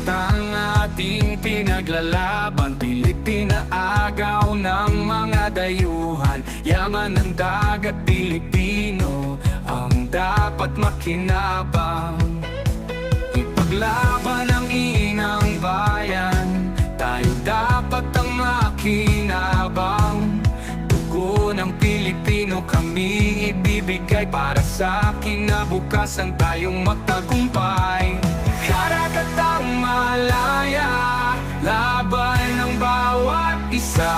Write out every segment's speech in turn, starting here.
ang ating pinaglalaban. Pilit pinaagaw ng mga dayuhan. Yaman ng dagat Pilipino ang dapat makinabang. Ipaglaban ang inang bayan, tayo dapat ang makinabang. Dugo ng Pilipino kami ibibigay para sa kinabukasan tayong magtagumpay. Karagatang malaya, laban ng bawat isa.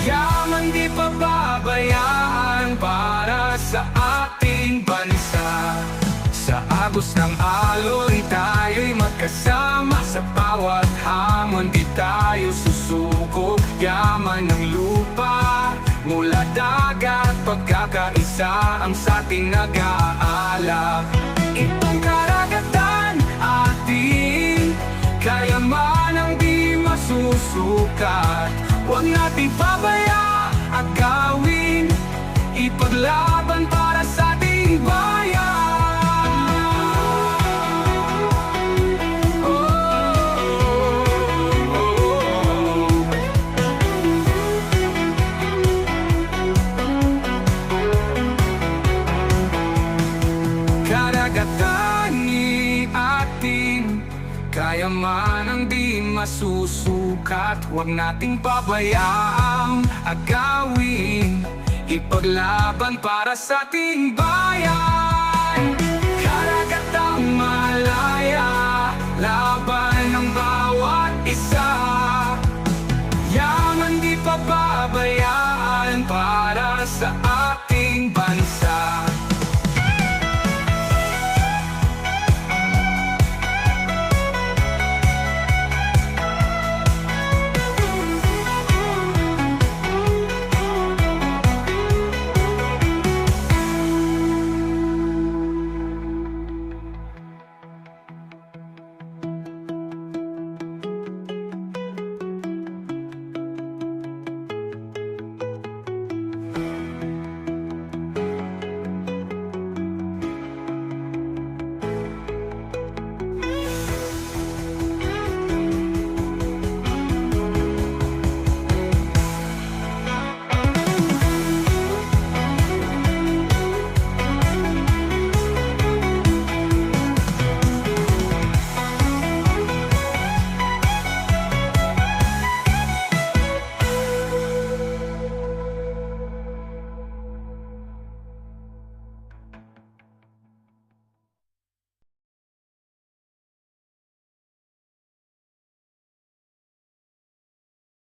Yaman di pababayaan para sa ating bansa. Sa agos ng alon tayo'y magkasama. Sa bawat hamon di tayo susuko. Yaman ng lupa, mula dagat, pagkakaisa ang sa ating nag-aalab. Itong karagatan ating kayamanang di masusukat. Huwag natin pabaya at gawin, ipaglaban para sa ating bayan. Karagatan ni ating kayamanang di masusukat. Huwag nating pabayaang agawin, ipaglaban para sa ating bayan.